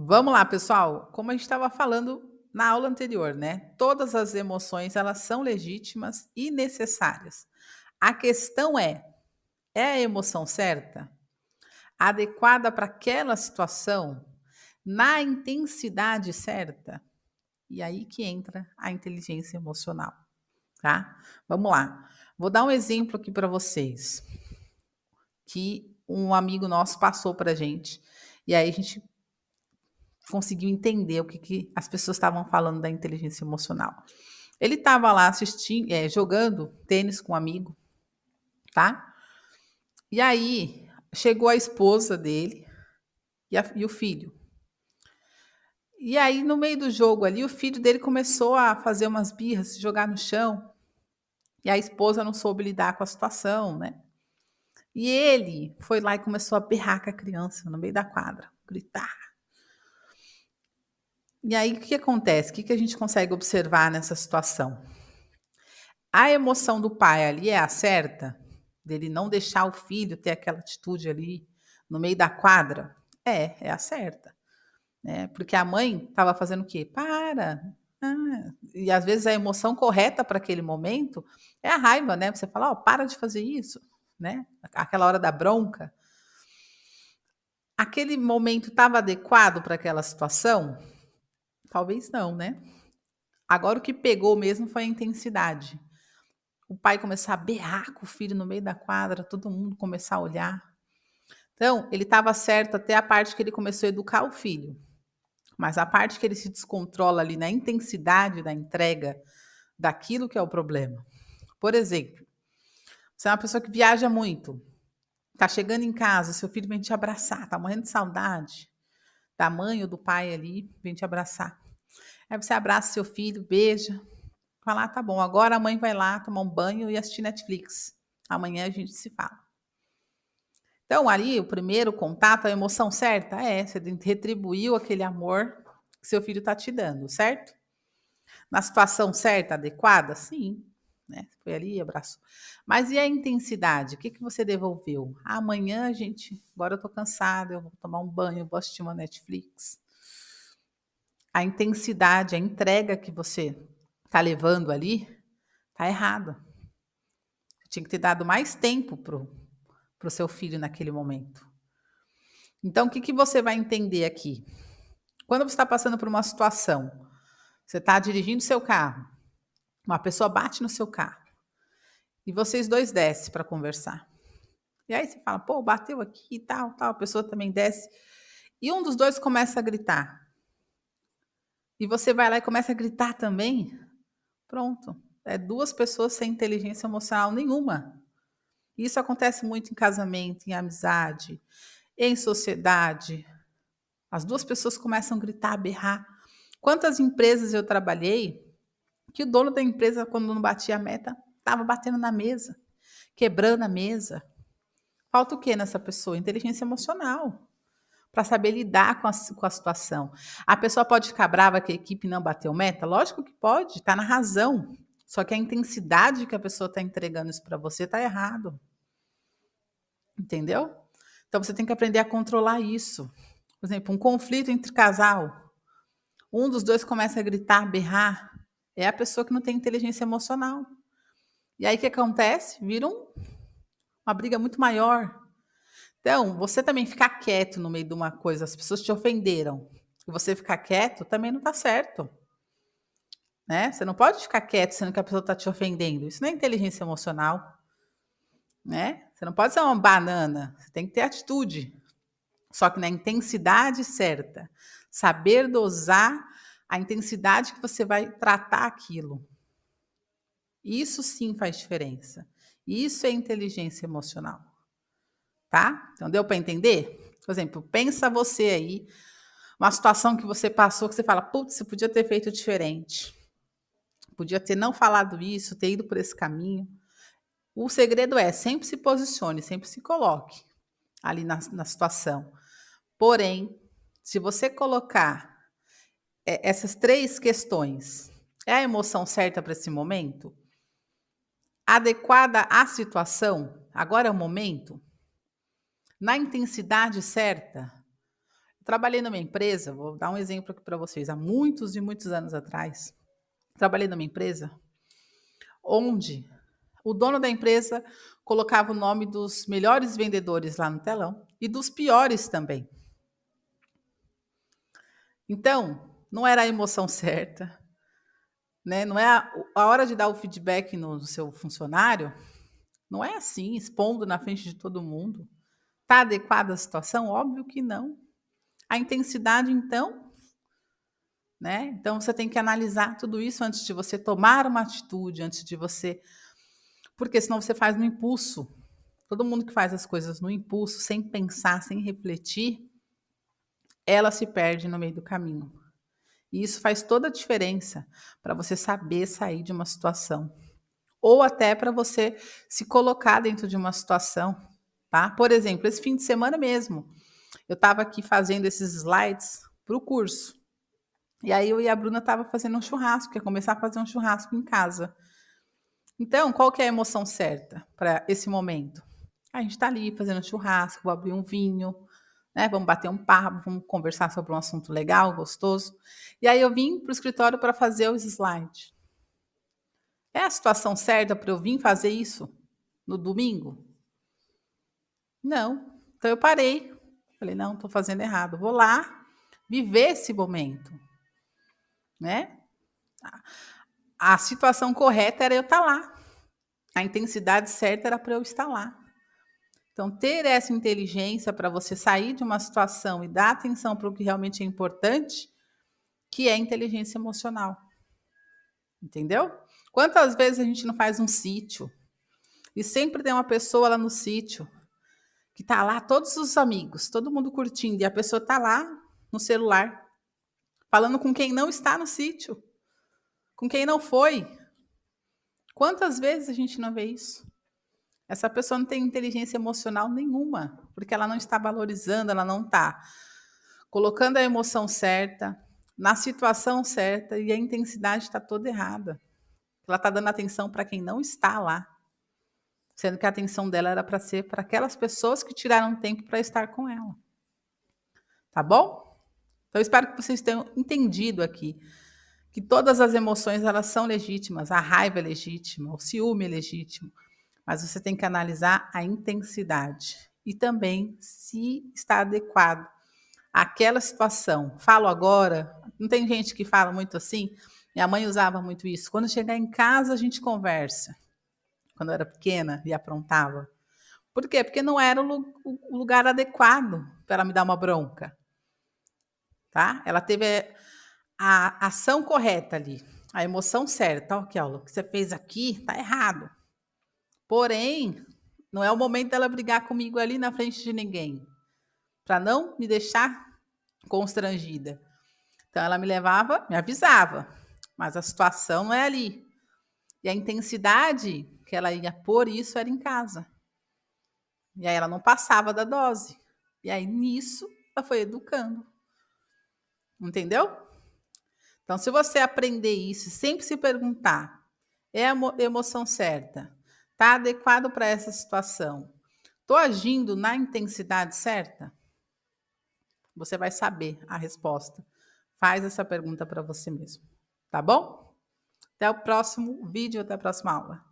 Vamos lá, pessoal. Como a gente estava falando na aula anterior, né? Todas as emoções elas são legítimas e necessárias. A questão é a emoção certa, adequada para aquela situação, na intensidade certa? E aí que entra a inteligência emocional, tá? Vamos lá. Vou dar um exemplo aqui para vocês que um amigo nosso passou para gente. E aí a gente conseguiu entender o que as pessoas estavam falando da inteligência emocional. Ele estava lá assistindo, jogando tênis com um amigo, tá? E aí chegou a esposa dele e o filho. E aí, no meio do jogo ali, o filho dele começou a fazer umas birras, se jogar no chão, e a esposa não soube lidar com a situação, né? E ele foi lá e começou a berrar com a criança no meio da quadra, gritar. E aí, o que acontece? O que a gente consegue observar nessa situação? A emoção do pai ali é a certa? Dele não deixar o filho ter aquela atitude ali no meio da quadra? É a certa, né, porque a mãe estava fazendo o quê? "Para, e às vezes a emoção correta para aquele momento é a raiva, né, você fala: "Ó, para de fazer isso", né, aquela hora da bronca. Aquele momento estava adequado para aquela situação? Talvez não, né. Agora o que pegou mesmo foi a intensidade. O pai começar a berrar com o filho no meio da quadra, todo mundo começar a olhar. Então, ele estava certo até a parte que ele começou a educar o filho, mas a parte que ele se descontrola ali na intensidade da entrega daquilo que é o problema. Por exemplo, você é uma pessoa que viaja muito, tá chegando em casa, seu filho vem te abraçar, tá morrendo de saudade da mãe ou do pai ali, vem te abraçar. Aí você abraça seu filho, beija, fala: "Ah, tá bom, agora a mãe vai lá tomar um banho e assistir Netflix. Amanhã a gente se fala". Então, ali, o primeiro contato, a emoção certa você retribuiu aquele amor que seu filho está te dando, certo? Na situação certa, adequada? Sim, né? Foi ali e abraçou. Mas e a intensidade? O que que você devolveu? "Ah, amanhã a gente, agora eu tô cansada, eu vou tomar um banho, eu vou assistir uma Netflix". A intensidade, a entrega que você tá levando ali, tá errado. Tinha que ter dado mais tempo pro seu filho naquele momento. Então, o que que você vai entender aqui? Quando você está passando por uma situação, você está dirigindo seu carro, uma pessoa bate no seu carro e vocês 2 descem para conversar. E aí você fala: "Pô, bateu aqui e tal, tal", a pessoa também desce e um dos 2 começa a gritar. E você vai lá e começa a gritar também, pronto, é 2 pessoas sem inteligência emocional nenhuma. Isso acontece muito em casamento, em amizade, em sociedade. As 2 pessoas começam a gritar, a berrar. Quantas empresas eu trabalhei que o dono da empresa, quando não batia a meta, estava batendo na mesa, quebrando a mesa. Falta o quê nessa pessoa? Inteligência emocional, para saber lidar com a situação. A pessoa pode ficar brava que a equipe não bateu meta? Lógico que pode, está na razão. Só que a intensidade que a pessoa está entregando isso para você está errado, entendeu? Então você tem que aprender a controlar isso. Por exemplo, um conflito entre casal, um dos 2 começa a gritar, berrar, é a pessoa que não tem inteligência emocional. E aí o que acontece? Vira uma briga muito maior. Então, você também ficar quieto no meio de uma coisa, as pessoas te ofenderam, e você ficar quieto também não está certo, né. Você não pode ficar quieto sendo que a pessoa está te ofendendo, isso não é inteligência emocional, né. Você não pode ser uma banana, você tem que ter atitude, só que na intensidade certa, saber dosar a intensidade que você vai tratar aquilo. Isso sim faz diferença. Isso é inteligência emocional, tá? Então deu para entender? Por exemplo, pensa você aí, uma situação que você passou que você fala: "Putz, você podia ter feito diferente. Podia ter não falado isso, ter ido por esse caminho". O segredo é sempre se posicione, sempre se coloque ali na situação. Porém, se você colocar, essas 3 questões, é a emoção certa para esse momento? Adequada à situação? Agora é o momento? Na intensidade certa? Trabalhei numa empresa, vou dar um exemplo aqui para vocês, há muitos e muitos anos atrás, trabalhei numa empresa onde o dono da empresa colocava o nome dos melhores vendedores lá no telão e dos piores também. Então, não era a emoção certa, né? Não é a hora de dar o feedback no seu funcionário, não é assim, expondo na frente de todo mundo. Está adequada a situação? Óbvio que não. A intensidade, então, né? Então você tem que analisar tudo isso antes de você tomar uma atitude, antes de você. Porque senão você faz no impulso. Todo mundo que faz as coisas no impulso, sem pensar, sem refletir, ela se perde no meio do caminho. E isso faz toda a diferença para você saber sair de uma situação. Ou até para você se colocar dentro de uma situação, tá? Por exemplo, esse fim de semana mesmo, eu estava aqui fazendo esses slides para o curso. E aí eu e a Bruna estava fazendo um churrasco, ia começar a fazer um churrasco em casa. Então, qual que é a emoção certa para esse momento? A gente está ali fazendo churrasco, vou abrir um vinho, né? Vamos bater um papo, vamos conversar sobre um assunto legal, gostoso. E aí eu vim para o escritório para fazer os slides. É a situação certa para eu vir fazer isso no domingo? Não. Então eu parei. Falei, não, estou fazendo errado. Vou lá viver esse momento, né? A situação correta era eu estar lá. A intensidade certa era para eu estar lá. Então, ter essa inteligência para você sair de uma situação e dar atenção para o que realmente é importante, que é inteligência emocional. Entendeu? Quantas vezes a gente não faz um sítio e sempre tem uma pessoa lá no sítio que tá lá, todos os amigos, todo mundo curtindo, e a pessoa tá lá no celular, falando com quem não está no sítio, com quem não foi. Quantas vezes a gente não vê isso? Essa pessoa não tem inteligência emocional nenhuma, porque ela não está valorizando, ela não está colocando a emoção certa, na situação certa, e a intensidade está toda errada. Ela está dando atenção para quem não está lá, sendo que a atenção dela era para ser para aquelas pessoas que tiraram tempo para estar com ela. Tá bom? Então, eu espero que vocês tenham entendido aqui que todas as emoções elas são legítimas, a raiva é legítima, o ciúme é legítimo, mas você tem que analisar a intensidade e também se está adequado àquela situação. Falo agora, não tem gente que fala muito assim? Minha mãe usava muito isso. Quando chegar em casa, a gente conversa. Quando eu era pequena e aprontava. Por quê? Porque não era o lugar adequado para ela me dar uma bronca. Tá? Ela teve a ação correta ali, a emoção certa. Ó, aqui, ó, o que você fez aqui tá errado. Porém, não é o momento dela brigar comigo ali na frente de ninguém, para não me deixar constrangida. Então, ela me levava, me avisava, mas a situação não é ali. E a intensidade que ela ia pôr isso era em casa. E aí ela não passava da dose. E aí nisso ela foi educando. Entendeu? Então, se você aprender isso, sempre se perguntar, é a emoção certa? Está adequado para essa situação? Estou agindo na intensidade certa? Você vai saber a resposta. Faz essa pergunta para você mesmo. Tá bom? Até o próximo vídeo, até a próxima aula.